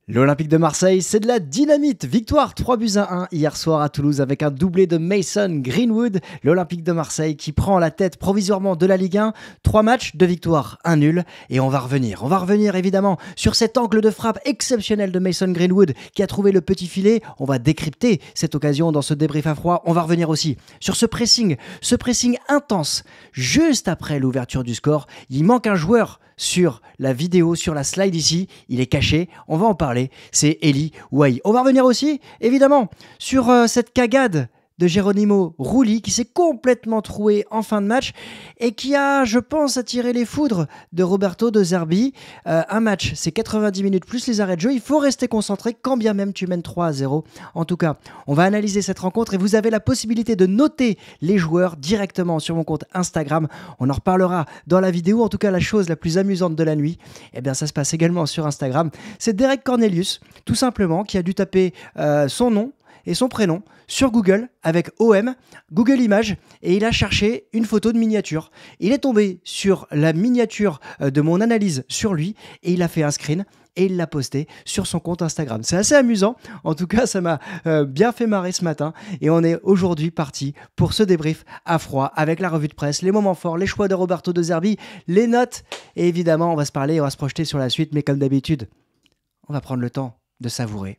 L'Olympique de Marseille, c'est de la dynamite. Victoire 3-1 hier soir à Toulouse avec un doublé de Mason Greenwood. L'Olympique de Marseille qui prend la tête provisoirement de la Ligue 1. 3 matchs, 2 victoires, 1 nul. Et on va revenir. On va revenir évidemment sur cet angle de frappe exceptionnel de Mason Greenwood qui a trouvé le petit filet. On va décrypter cette occasion dans ce débrief à froid. On va revenir aussi sur ce pressing intense juste après l'ouverture du score. Il manque un joueur sur la vidéo, sur la slide ici, il est caché, on va en parler, c'est Eli Wahi. On va revenir aussi, évidemment, sur cette cagade de Geronimo Rulli qui s'est complètement troué en fin de match et qui a, je pense, attiré les foudres de Roberto De Zerbi. Un match, c'est 90 minutes plus les arrêts de jeu, il faut rester concentré quand bien même tu mènes 3-0. En tout cas, on va analyser cette rencontre et vous avez la possibilité de noter les joueurs directement sur mon compte Instagram. On en reparlera dans la vidéo. En tout cas, la chose la plus amusante de la nuit, eh bien, ça se passe également sur Instagram. C'est Derek Cornelius, tout simplement, qui a dû taper son nom et son prénom sur Google avec OM, Google Images, et il a cherché une photo de miniature. Il est tombé sur la miniature de mon analyse sur lui et il a fait un screen et il l'a posté sur son compte Instagram. C'est assez amusant, en tout cas ça m'a bien fait marrer ce matin et on est aujourd'hui parti pour ce débrief à froid avec la revue de presse, les moments forts, les choix de Roberto De Zerbi, les notes et évidemment on va se parler, on va se projeter sur la suite, mais comme d'habitude, on va prendre le temps de savourer.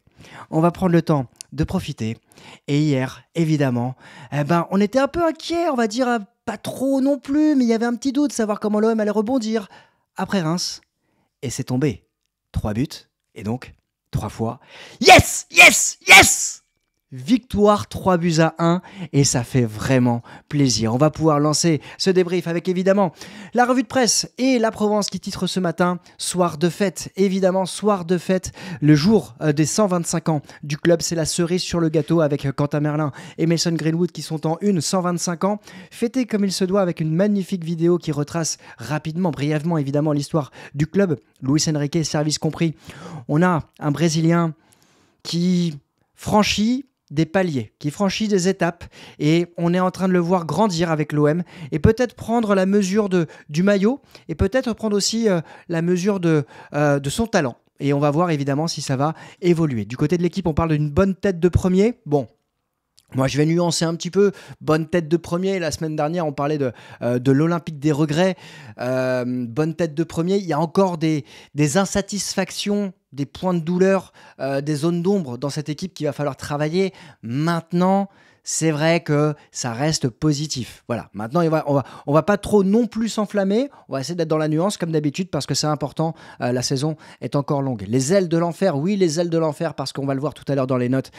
On va prendre le temps de profiter. Et hier, évidemment, on était un peu inquiets, on va dire, pas trop non plus, mais il y avait un petit doute de savoir comment l'OM allait rebondir après Reims. Et c'est tombé. 3 buts, et donc 3 fois. Yes, yes, yes! Victoire 3-1 et ça fait vraiment plaisir. On va pouvoir lancer ce débrief avec évidemment la revue de presse et la Provence qui titre ce matin soir de fête. Évidemment, soir de fête, le jour des 125 ans du club. C'est la cerise sur le gâteau avec Quentin Merlin et Mason Greenwood qui sont en une, 125 ans. Fêté comme il se doit avec une magnifique vidéo qui retrace rapidement, brièvement évidemment l'histoire du club. Luis Enrique, service compris. On a un Brésilien qui franchit des paliers, qui franchit des étapes et on est en train de le voir grandir avec l'OM et peut-être prendre la mesure du maillot et peut-être prendre aussi la mesure de son talent. Et on va voir évidemment si ça va évoluer. Du côté de l'équipe, on parle d'une bonne tête de premier. Bon, moi, je vais nuancer un petit peu. Bonne tête de premier. La semaine dernière, on parlait de l'Olympique des regrets. Bonne tête de premier. Il y a encore des insatisfactions, des points de douleur, des zones d'ombre dans cette équipe qu'il va falloir travailler. Maintenant, c'est vrai que ça reste positif. Voilà. Maintenant, on va pas trop non plus s'enflammer. On va essayer d'être dans la nuance comme d'habitude parce que c'est important. La saison est encore longue. Les ailes de l'enfer. Oui, les ailes de l'enfer parce qu'on va le voir tout à l'heure dans les notes.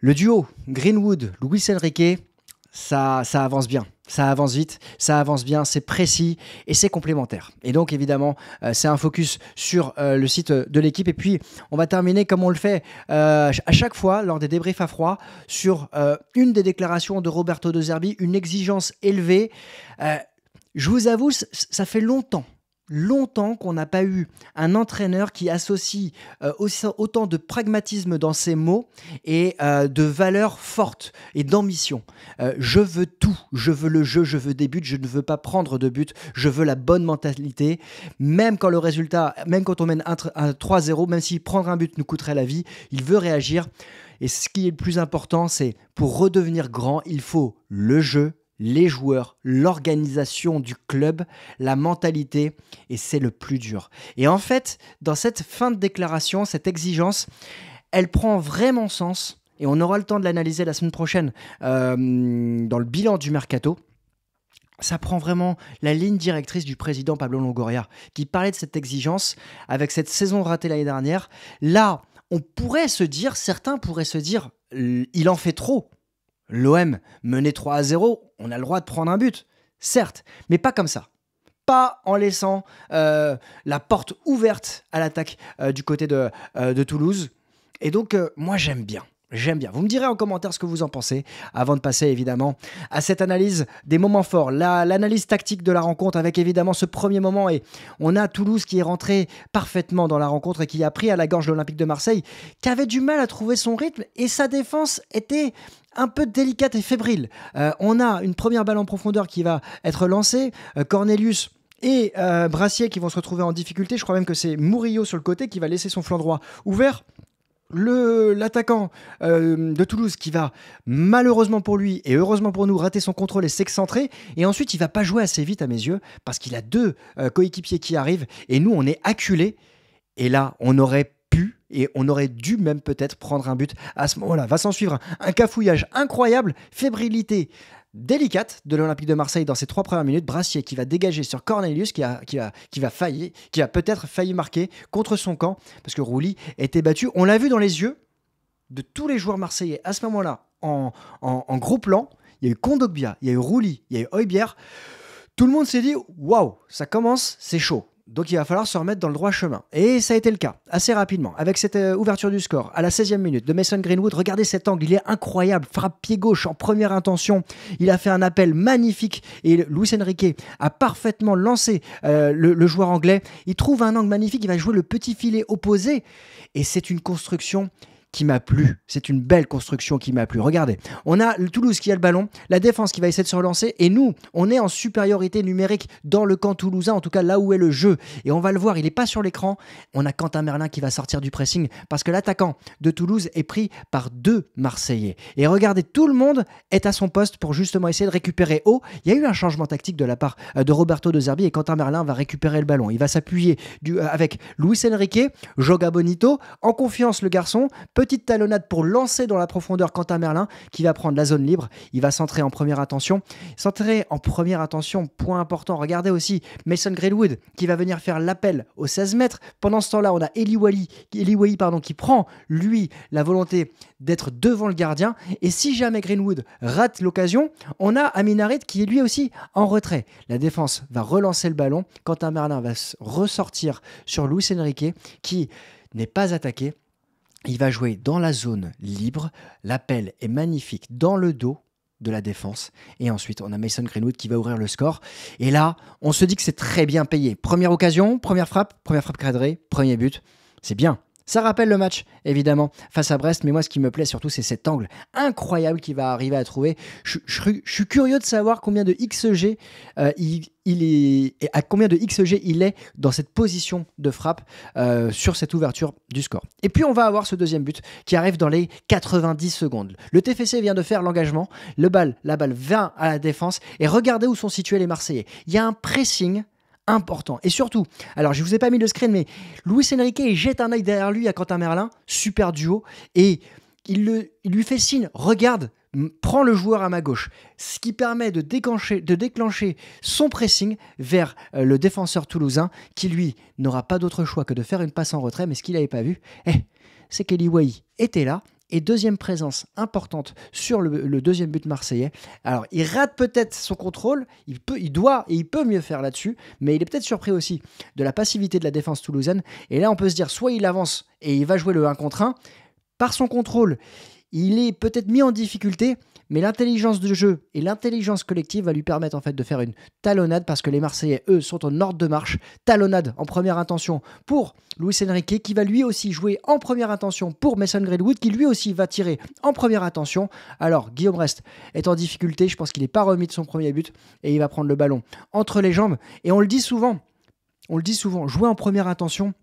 Le duo Greenwood, Luis Enrique, ça avance bien, ça avance vite, ça avance bien, c'est précis et c'est complémentaire. Et donc évidemment, c'est un focus sur le site de l'équipe. Et puis, on va terminer comme on le fait à chaque fois lors des débriefs à froid sur une des déclarations de Roberto De Zerbi, une exigence élevée. Je vous avoue, ça fait longtemps qu'on n'a pas eu un entraîneur qui associe autant de pragmatisme dans ses mots et de valeurs fortes et d'ambition. Je veux tout, je veux le jeu, je veux des buts, je ne veux pas prendre de buts, je veux la bonne mentalité, même quand le résultat, même quand on mène 3-0, même si prendre un but nous coûterait la vie, il veut réagir. Et ce qui est le plus important, c'est pour redevenir grand, il faut le jeu, les joueurs, l'organisation du club, la mentalité, et c'est le plus dur. Et en fait, dans cette fin de déclaration, cette exigence, elle prend vraiment sens, et on aura le temps de l'analyser la semaine prochaine dans le bilan du Mercato. Ça prend vraiment la ligne directrice du président Pablo Longoria, qui parlait de cette exigence avec cette saison ratée l'année dernière. Là, certains pourraient se dire, il en fait trop. L'OM mené 3-0, on a le droit de prendre un but, certes, mais pas comme ça. Pas en laissant la porte ouverte à l'attaque du côté de Toulouse. Et donc, moi, j'aime bien. Vous me direz en commentaire ce que vous en pensez avant de passer évidemment à cette analyse des moments forts, l'analyse tactique de la rencontre avec évidemment ce premier moment. Et on a Toulouse qui est rentré parfaitement dans la rencontre et qui a pris à la gorge l'Olympique de Marseille, qui avait du mal à trouver son rythme et sa défense était un peu délicate et fébrile. On a une première balle en profondeur qui va être lancée. Cornelius et Brassier qui vont se retrouver en difficulté. Je crois même que c'est Murillo sur le côté qui va laisser son flanc droit ouvert. L'attaquant de Toulouse qui va malheureusement pour lui et heureusement pour nous rater son contrôle et s'excentrer, et ensuite il va pas jouer assez vite à mes yeux parce qu'il a deux coéquipiers qui arrivent et nous on est acculés, et là on aurait pu et on aurait dû même peut-être prendre un but à ce moment-là. Va s'en suivre un cafouillage incroyable, fébrilité délicate de l'Olympique de Marseille dans ces 3 premières minutes. Brassier qui va dégager sur Cornelius qui a peut-être failli marquer contre son camp parce que Rouli était battu. On l'a vu dans les yeux de tous les joueurs marseillais à ce moment-là en gros plan. Il y a eu Kondogbia, il y a eu Rouli, il y a eu Højbjerg. Tout le monde s'est dit waouh, ça commence, c'est chaud. Donc il va falloir se remettre dans le droit chemin. Et ça a été le cas, assez rapidement, avec cette ouverture du score à la 16e minute de Mason Greenwood. Regardez cet angle, il est incroyable. Frappe pied gauche en première intention. Il a fait un appel magnifique et Luis Enrique a parfaitement lancé le joueur anglais. Il trouve un angle magnifique, il va jouer le petit filet opposé. Et c'est une construction qui m'a plu. C'est une belle construction qui m'a plu. Regardez, on a le Toulouse qui a le ballon, la défense qui va essayer de se relancer, et nous, on est en supériorité numérique dans le camp toulousain, en tout cas là où est le jeu. Et on va le voir, il n'est pas sur l'écran. On a Quentin Merlin qui va sortir du pressing parce que l'attaquant de Toulouse est pris par 2 Marseillais. Et regardez, tout le monde est à son poste pour justement essayer de récupérer haut. Il y a eu un changement tactique de la part de Roberto De Zerbi et Quentin Merlin va récupérer le ballon. Il va s'appuyer avec Luis Enrique, Joga Bonito, en confiance le garçon. Petite talonnade pour lancer dans la profondeur Quentin Merlin qui va prendre la zone libre. Il va centrer en première intention. Centrer en première intention, point important. Regardez aussi Mason Greenwood qui va venir faire l'appel aux 16 mètres. Pendant ce temps-là, on a Eli Wahi qui prend, lui, la volonté d'être devant le gardien. Et si jamais Greenwood rate l'occasion, on a Aminarit qui est lui aussi en retrait. La défense va relancer le ballon. Quentin Merlin va ressortir sur Luis Enrique qui n'est pas attaqué. Il va jouer dans la zone libre. L'appel est magnifique dans le dos de la défense. Et ensuite, on a Mason Greenwood qui va ouvrir le score. Et là, on se dit que c'est très bien payé. Première occasion, première frappe cadrée, premier but. C'est bien. Ça rappelle le match, évidemment, face à Brest. Mais moi, ce qui me plaît surtout, c'est cet angle incroyable qu'il va arriver à trouver. Je suis curieux de savoir combien de XG il est, et à combien de XG il est dans cette position de frappe sur cette ouverture du score. Et puis, on va avoir ce deuxième but qui arrive dans les 90 secondes. Le TFC vient de faire l'engagement. La balle vient à la défense. Et regardez où sont situés les Marseillais. Il y a un pressing important. Et surtout, alors je vous ai pas mis le screen, mais Luis Enrique jette un œil derrière lui à Quentin Merlin, super duo, et il lui fait signe, regarde, prends le joueur à ma gauche, ce qui permet de déclencher son pressing vers le défenseur toulousain, qui lui n'aura pas d'autre choix que de faire une passe en retrait, mais ce qu'il n'avait pas vu, c'est qu'Eli Wahi était là. Et deuxième présence importante sur le deuxième but marseillais. Alors, il rate peut-être son contrôle, il peut mieux faire là-dessus, mais il est peut-être surpris aussi de la passivité de la défense toulousaine. Et là, on peut se dire, soit il avance et il va jouer le 1 contre 1, par son contrôle, il est peut-être mis en difficulté, mais l'intelligence de jeu et l'intelligence collective va lui permettre en fait de faire une talonnade parce que les Marseillais, eux, sont en ordre de marche. Talonnade en première intention pour Luis Enrique qui va lui aussi jouer en première intention pour Mason Greenwood qui lui aussi va tirer en première intention. Alors Guillaume Rest est en difficulté, je pense qu'il n'est pas remis de son premier but et il va prendre le ballon entre les jambes. Et on le dit souvent, jouer en première intention,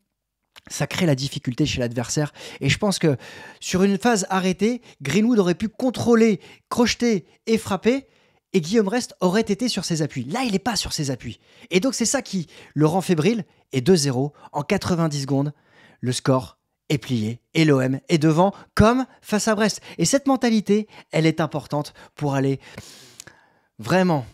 ça crée la difficulté chez l'adversaire. Et je pense que sur une phase arrêtée, Greenwood aurait pu contrôler, crocheter et frapper. Et Guillaume Rest aurait été sur ses appuis. Là, il n'est pas sur ses appuis. Et donc, c'est ça qui le rend fébrile. Et 2-0, en 90 secondes, le score est plié. Et l'OM est devant, comme face à Brest. Et cette mentalité, elle est importante pour aller vraiment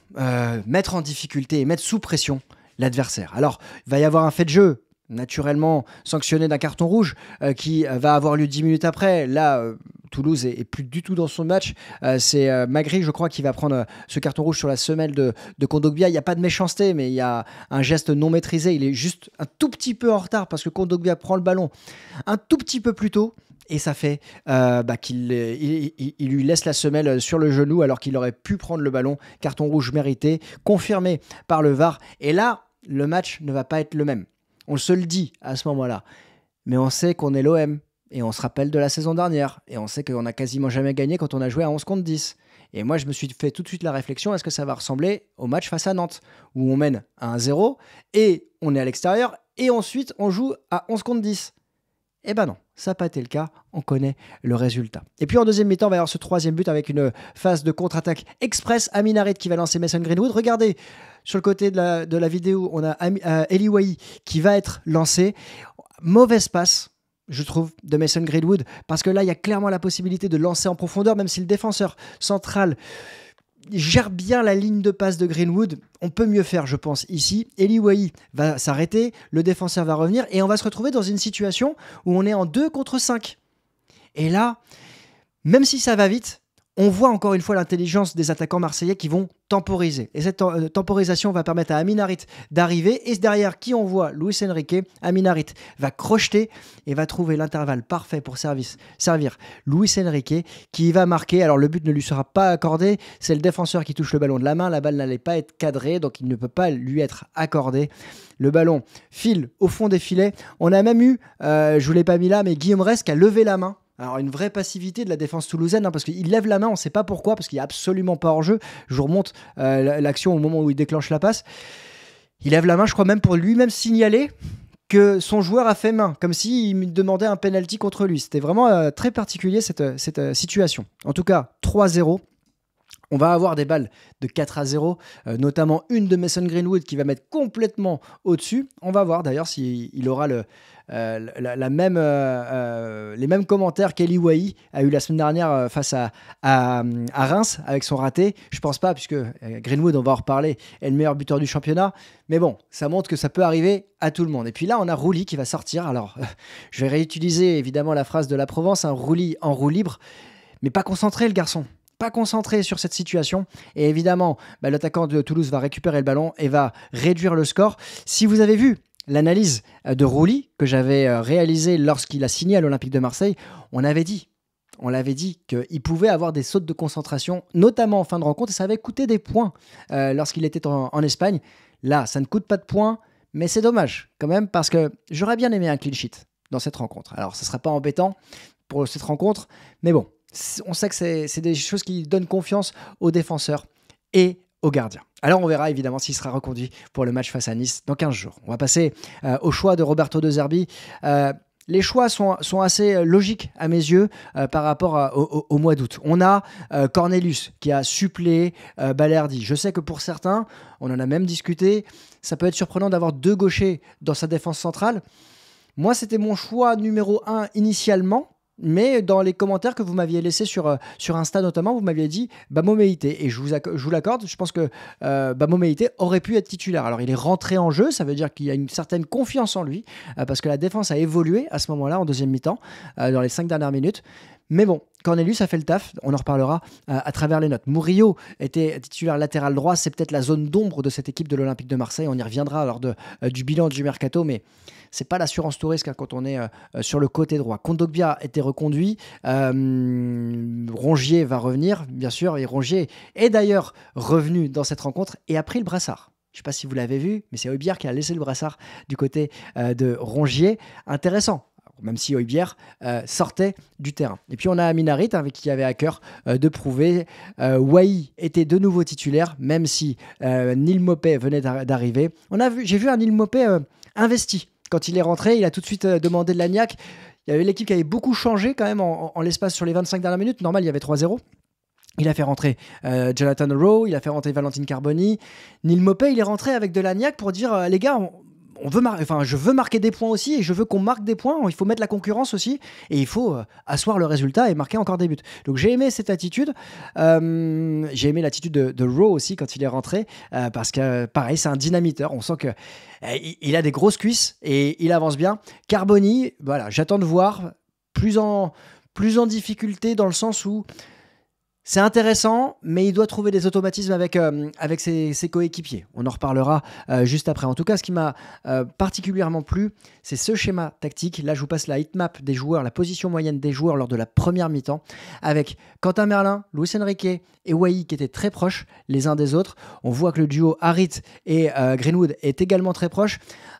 mettre en difficulté et mettre sous pression l'adversaire. Alors, il va y avoir un fait de jeu naturellement sanctionné d'un carton rouge qui va avoir lieu 10 minutes après. Là, Toulouse est plus du tout dans son match. C'est Magri, je crois, qui va prendre ce carton rouge sur la semelle de Kondogbia. Il n'y a pas de méchanceté, mais il y a un geste non maîtrisé. Il est juste un tout petit peu en retard parce que Kondogbia prend le ballon un tout petit peu plus tôt. Et ça fait qu'il lui laisse la semelle sur le genou alors qu'il aurait pu prendre le ballon. Carton rouge mérité, confirmé par le VAR. Et là, le match ne va pas être le même. On se le dit à ce moment-là, mais on sait qu'on est l'OM et on se rappelle de la saison dernière et on sait qu'on n'a quasiment jamais gagné quand on a joué à 11 contre 10. Et moi, je me suis fait tout de suite la réflexion, est-ce que ça va ressembler au match face à Nantes, où on mène à 1-0 et on est à l'extérieur, et ensuite on joue à 11 contre 10. Eh ben non, ça n'a pas été le cas, on connaît le résultat. Et puis en deuxième mi-temps, on va y avoir ce troisième but avec une phase de contre-attaque express. Amin Harit qui va lancer Mason Greenwood. Regardez, sur le côté de la vidéo, on a Eli Wahi qui va être lancé. Mauvaise passe, je trouve, de Mason Greenwood, parce que là, il y a clairement la possibilité de lancer en profondeur, même si le défenseur central gère bien la ligne de passe de Greenwood. On peut mieux faire, je pense, ici. Eli Wahi va s'arrêter, le défenseur va revenir, et on va se retrouver dans une situation où on est en 2 contre 5. Et là, même si ça va vite, on voit encore une fois l'intelligence des attaquants marseillais qui vont temporiser. Et cette temporisation va permettre à Amin Harit d'arriver. Et derrière, qui on voit? Luis Enrique. Amin Harit va crocheter et va trouver l'intervalle parfait pour servir Luis Enrique qui va marquer. Alors le but ne lui sera pas accordé. C'est le défenseur qui touche le ballon de la main. La balle n'allait pas être cadrée, donc il ne peut pas lui être accordé. Le ballon file au fond des filets. On a même eu, je ne vous l'ai pas mis là, mais Guillaume Rest qui a levé la main. Alors une vraie passivité de la défense toulousaine, parce qu'il lève la main, on ne sait pas pourquoi, parce qu'il n'y a absolument pas hors-jeu. Je vous remonte l'action au moment où il déclenche la passe. Il lève la main, je crois même pour lui-même signaler que son joueur a fait main, comme s'il demandait un penalty contre lui. C'était vraiment très particulier cette situation. En tout cas, 3-0. On va avoir des balles de 4-0, notamment une de Mason Greenwood qui va mettre complètement au-dessus. On va voir d'ailleurs s'il aura les mêmes commentaires qu'Eli Wahi a eu la semaine dernière face à Reims avec son raté. Je pense pas, puisque Greenwood, on va en reparler, est le meilleur buteur du championnat. Mais bon, ça montre que ça peut arriver à tout le monde. Et puis là, on a Rouli qui va sortir. Alors, je vais réutiliser évidemment la phrase de la Provence, Rouli en roue libre, mais pas concentré le garçon. Pas concentré sur cette situation, et évidemment l'attaquant de Toulouse va récupérer le ballon et va réduire le score. Si vous avez vu l'analyse de Rouli que j'avais réalisée lorsqu'il a signé à l'Olympique de Marseille, on l'avait dit qu'il pouvait avoir des sautes de concentration, notamment en fin de rencontre, et ça avait coûté des points lorsqu'il était en Espagne. Là, ça ne coûte pas de points, mais c'est dommage quand même, parce que j'aurais bien aimé un clean sheet dans cette rencontre. Alors, ce ne sera pas embêtant pour cette rencontre, mais bon, on sait que c'est des choses qui donnent confiance aux défenseurs et aux gardiens. Alors on verra évidemment s'il sera reconduit pour le match face à Nice dans 15 jours. On va passer au choix de Roberto De Zerbi. Les choix sont assez logiques à mes yeux par rapport au mois d'août. On a Cornelius qui a suppléé Balerdi. Je sais que pour certains, on en a même discuté, ça peut être surprenant d'avoir 2 gauchers dans sa défense centrale. Moi, c'était mon choix numéro 1 initialement. Mais dans les commentaires que vous m'aviez laissés sur Insta notamment, vous m'aviez dit Bamo Meïté. Et je vous l'accorde, je pense que Bamo Meïté aurait pu être titulaire. Alors il est rentré en jeu, ça veut dire qu'il y a une certaine confiance en lui, parce que la défense a évolué à ce moment-là, en deuxième mi-temps, dans les 5 dernières minutes. Mais bon, Cornelius a fait le taf, on en reparlera à travers les notes. Murillo était titulaire latéral droit, c'est peut-être la zone d'ombre de cette équipe de l'Olympique de Marseille, on y reviendra lors du bilan du mercato, mais c'est pas l'assurance tout risque quand on est sur le côté droit. Kondogbia était reconduit, Rongier va revenir, bien sûr, et Rongier est d'ailleurs revenu dans cette rencontre et a pris le brassard. Je ne sais pas si vous l'avez vu, mais c'est Højbjerg qui a laissé le brassard du côté de Rongier. Intéressant. Même si Højbjerg sortait du terrain. Et puis on a Amin Harit qui avait à cœur de prouver. Wahi était de nouveau titulaire, même si Neal Maupay venait d'arriver. J'ai vu un Neal Maupay investi. Quand il est rentré, il a tout de suite demandé de l'agnac. Il y avait l'équipe qui avait beaucoup changé quand même en l'espace sur les 25 dernières minutes. Normal, il y avait 3-0. Il a fait rentrer Jonathan Rowe, il a fait rentrer Valentine Carboni. Neal Maupay, il est rentré avec de l'agnac pour dire les gars, je veux marquer des points aussi, et je veux qu'on marque des points. Il faut mettre la concurrence aussi, et il faut asseoir le résultat et marquer encore des buts. Donc j'ai aimé cette attitude. J'ai aimé l'attitude de Rowe aussi quand il est rentré, parce que pareil, c'est un dynamiteur. On sent que il a des grosses cuisses et il avance bien. Carboni, voilà, j'attends de voir plus en difficulté, dans le sens où c'est intéressant, mais il doit trouver des automatismes avec ses coéquipiers. On en reparlera juste après. En tout cas, ce qui m'a particulièrement plu, c'est ce schéma tactique. Là, je vous passe la heatmap des joueurs, la position moyenne des joueurs lors de la première mi-temps, avec Quentin Merlin, Luis Enrique et Wahi qui étaient très proches les uns des autres. On voit que le duo Harit et Greenwood est également très proche.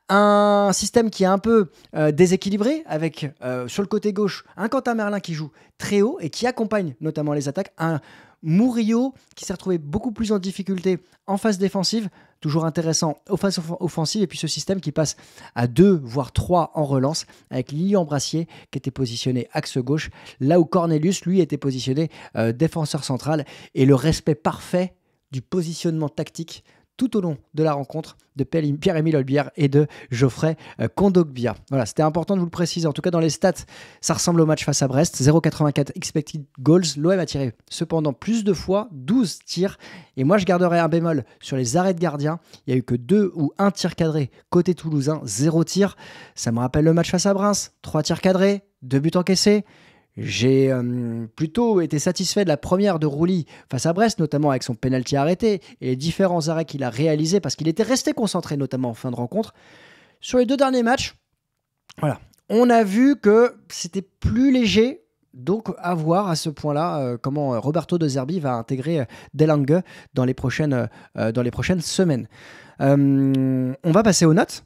Un système qui est un peu déséquilibré, avec sur le côté gauche un Quentin Merlin qui joue très haut et qui accompagne notamment les attaques, un Murillo, qui s'est retrouvé beaucoup plus en difficulté en phase défensive, toujours intéressant aux phases offensives, et puis ce système qui passe à 2 voire 3 en relance, avec Lilian Brassier qui était positionné axe gauche, là où Cornelius, lui, était positionné défenseur central, et le respect parfait du positionnement tactique tout au long de la rencontre de Pierre-Emile Højbjerg et de Geoffrey Kondogbia. Voilà, c'était important de vous le préciser. En tout cas, dans les stats, ça ressemble au match face à Brest. 0,84 expected goals. L'OM a tiré cependant plus de fois, 12 tirs. Et moi, je garderai un bémol sur les arrêts de gardien. Il n'y a eu que 2 ou 1 tir cadré côté toulousain, 0 tir. Ça me rappelle le match face à Reims. 3 tirs cadrés, 2 buts encaissés. J'ai plutôt été satisfait de la première de Rouly face à Brest, notamment avec son pénalty arrêté et les différents arrêts qu'il a réalisés parce qu'il était resté concentré, notamment en fin de rencontre. Sur les 2 derniers matchs, voilà, on a vu que c'était plus léger. Donc, à voir à ce point-là comment Roberto De Zerbi va intégrer Delangue dans les prochaines semaines. On va passer aux notes.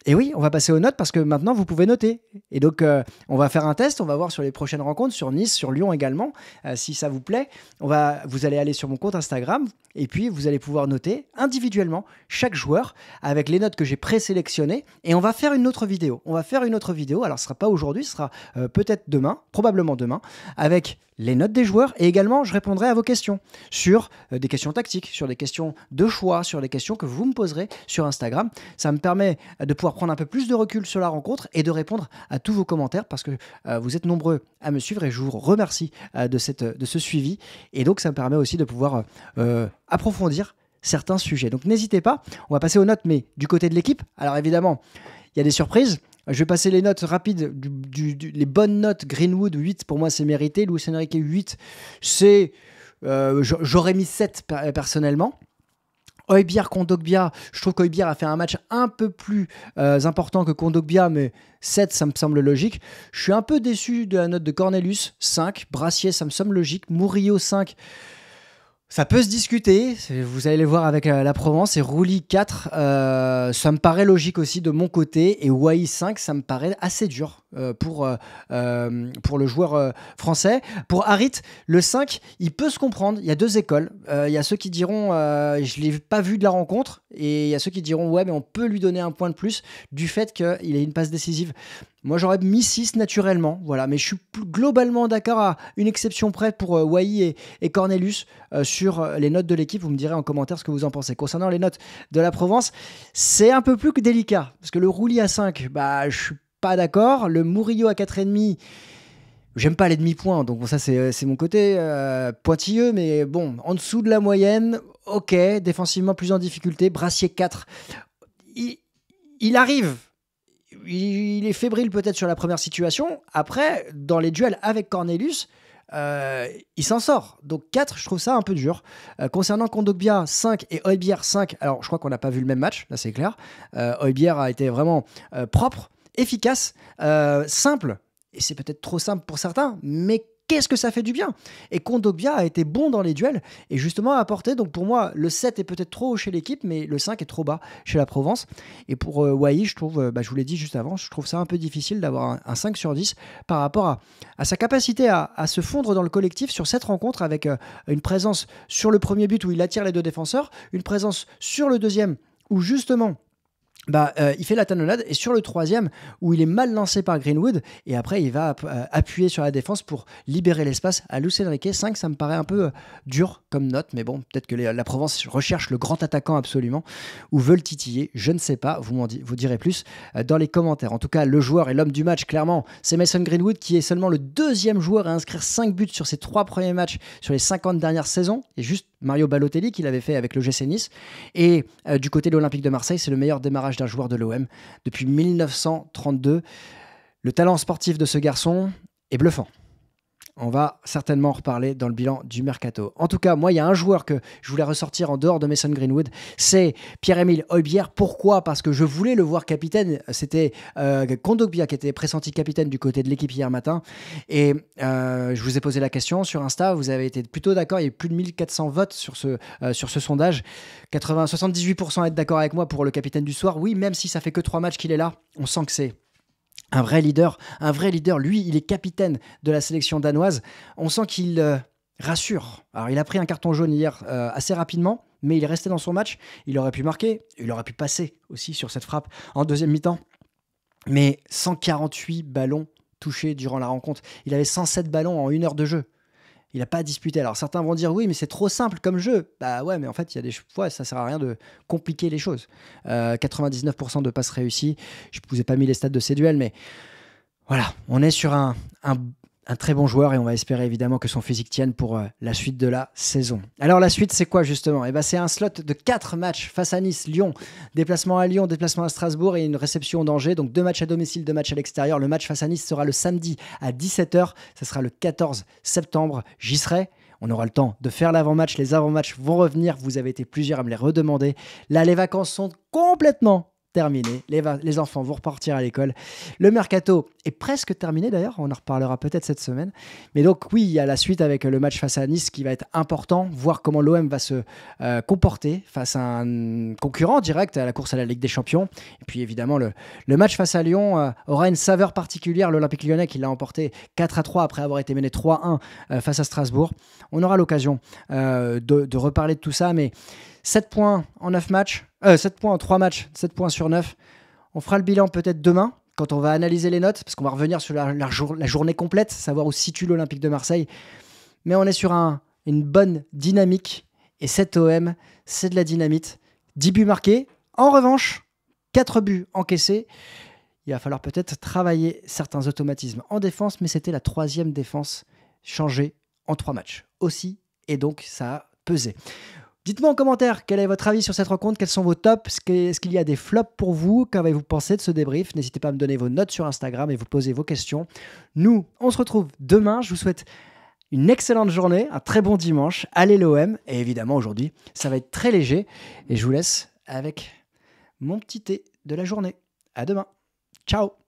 Et oui, on va passer aux notes parce que maintenant, vous pouvez noter. Et donc, on va faire un test. On va voir sur les prochaines rencontres, sur Nice, sur Lyon également, si ça vous plaît. Vous allez aller sur mon compte Instagram et puis vous allez pouvoir noter individuellement chaque joueur avec les notes que j'ai présélectionnées. Et on va faire une autre vidéo. Alors, ce ne sera pas aujourd'hui, ce sera peut-être demain, probablement demain, avec les notes des joueurs, et également je répondrai à vos questions sur des questions tactiques, sur des questions de choix, sur des questions que vous me poserez sur Instagram. Ça me permet de pouvoir prendre un peu plus de recul sur la rencontre et de répondre à tous vos commentaires parce que vous êtes nombreux à me suivre et je vous remercie de ce suivi, et donc ça me permet aussi de pouvoir approfondir certains sujets. Donc n'hésitez pas, on va passer aux notes, mais du côté de l'équipe. Alors évidemment, il y a des surprises. Je vais passer les notes rapides, les bonnes notes. Greenwood, 8, pour moi c'est mérité. Luis Enrique, 8, j'aurais mis 7 personnellement. Højbjerg, Kondogbia, je trouve qu'Højbjerg a fait un match un peu plus important que Kondogbia, mais 7, ça me semble logique. Je suis un peu déçu de la note de Cornelius, 5. Brassier, ça me semble logique. Murillo, 5. Ça peut se discuter, vous allez le voir avec la Provence. Et Rouly 4, ça me paraît logique aussi de mon côté. Et Wai 5, ça me paraît assez dur pour le joueur français. Pour Harit, le 5, il peut se comprendre. Il y a 2 écoles. Il y a ceux qui diront je ne l'ai pas vu de la rencontre. Et il y a ceux qui diront ouais, mais on peut lui donner un point de plus du fait qu'il ait une passe décisive. Moi, j'aurais mis 6 naturellement, voilà. Mais je suis globalement d'accord à une exception près pour Wai et Cornelius sur les notes de l'équipe. Vous me direz en commentaire ce que vous en pensez. Concernant les notes de la Provence, c'est un peu plus que délicat. Parce que le Rouly à 5, je suis pas d'accord. Le Murillo à 4,5, j'aime pas les demi-points. Donc bon, ça, c'est mon côté pointilleux. Mais bon, en dessous de la moyenne, ok. Défensivement, plus en difficulté. Brassier 4, il arrive. Il est fébrile peut-être sur la première situation. Après, dans les duels avec Cornelius, il s'en sort. Donc 4, je trouve ça un peu dur. Concernant Kondogbia, 5 et Højbjerg, 5. Alors, je crois qu'on n'a pas vu le même match, là c'est clair. Højbjerg a été vraiment propre, efficace, simple. Et c'est peut-être trop simple pour certains, mais qu'est-ce que ça fait du bien. Et Kondogbia a été bon dans les duels et justement a apporté, donc pour moi, le 7 est peut-être trop haut chez l'équipe, mais le 5 est trop bas chez la Provence. Et pour Wai, je trouve, je vous l'ai dit juste avant, je trouve ça un peu difficile d'avoir un 5 sur 10 par rapport à sa capacité à se fondre dans le collectif sur cette rencontre avec une présence sur le premier but où il attire les 2 défenseurs, une présence sur le deuxième où justement il fait la talonnade, et sur le troisième où il est mal lancé par Greenwood, et après il va appuyer sur la défense pour libérer l'espace à Luis Enrique. 5, ça me paraît un peu dur comme note, mais bon, peut-être que la Provence recherche le grand attaquant absolument ou veut le titiller, je ne sais pas, vous direz plus dans les commentaires. En tout cas, le joueur et l'homme du match, clairement, c'est Mason Greenwood, qui est seulement le 2e joueur à inscrire 5 buts sur ses 3 premiers matchs sur les 50 dernières saisons, et juste Mario Balotelli qui l'avait fait avec le GC Nice. Et du côté de l'Olympique de Marseille, c'est le meilleur démarrage d'un joueur de l'OM depuis 1932. Le talent sportif de ce garçon est bluffant. On va certainement en reparler dans le bilan du Mercato. En tout cas, moi, il y a un joueur que je voulais ressortir en dehors de Mason Greenwood, c'est Pierre-Emile Højbjerg. Pourquoi ? Parce que je voulais le voir capitaine. C'était Kondogbia qui était pressenti capitaine du côté de l'équipe hier matin. Et je vous ai posé la question sur Insta. Vous avez été plutôt d'accord. Il y a eu plus de 1400 votes sur ce sondage. 78% être d'accord avec moi pour le capitaine du soir. Oui, même si ça fait que 3 matchs qu'il est là, on sent que c'est un vrai leader. Lui, il est capitaine de la sélection danoise. On sent qu'il rassure. Alors, il a pris un carton jaune hier assez rapidement, mais il est resté dans son match. Il aurait pu marquer, il aurait pu passer aussi sur cette frappe en deuxième mi-temps. Mais 148 ballons touchés durant la rencontre. Il avait 107 ballons en 1 heure de jeu. Il n'a pas disputé. Alors certains vont dire oui, mais c'est trop simple comme jeu. Bah ouais, mais en fait, il y a des fois, ça sert à rien de compliquer les choses. 99% de passes réussies. Je ne vous ai pas mis les stats de ces duels, mais voilà, on est sur un très bon joueur et on va espérer évidemment que son physique tienne pour la suite de la saison. Alors la suite, c'est quoi justement ? C'est un slot de 4 matchs face à Nice, Lyon, déplacement à Lyon, déplacement à Strasbourg et une réception d'Angers. Donc 2 matchs à domicile, 2 matchs à l'extérieur. Le match face à Nice sera le samedi à 17h. Ça sera le 14 septembre. J'y serai. On aura le temps de faire l'avant-match. Les avant-matchs vont revenir. Vous avez été plusieurs à me les redemander. Là, les vacances sont complètement terminé. Les enfants vont repartir à l'école. Le mercato est presque terminé d'ailleurs. On en reparlera peut-être cette semaine. Mais donc oui, il y a la suite avec le match face à Nice qui va être important. Voir comment l'OM va se comporter face à un concurrent direct à la course à la Ligue des Champions. Et puis évidemment, le match face à Lyon aura une saveur particulière. L'Olympique Lyonnais qui l'a emporté 4-3 après avoir été mené 3-1 face à Strasbourg. On aura l'occasion de reparler de tout ça. Mais 7 points en 9 matchs. 7 points en 3 matchs, 7 points sur 9. On fera le bilan peut-être demain, quand on va analyser les notes, parce qu'on va revenir sur la journée complète, savoir où se situe l'Olympique de Marseille. Mais on est sur une bonne dynamique, et cet OM, c'est de la dynamite. 10 buts marqués. En revanche, 4 buts encaissés. Il va falloir peut-être travailler certains automatismes en défense, mais c'était la 3e défense changée en 3 matchs aussi, et donc ça a pesé. Dites-moi en commentaire quel est votre avis sur cette rencontre, quels sont vos tops, est-ce qu'il y a des flops pour vous, qu'avez-vous pensé de ce débrief ? N'hésitez pas à me donner vos notes sur Instagram et vous poser vos questions. Nous, on se retrouve demain, je vous souhaite une excellente journée, un très bon dimanche, allez l'OM, et évidemment aujourd'hui, ça va être très léger, et je vous laisse avec mon petit thé de la journée. À demain, ciao.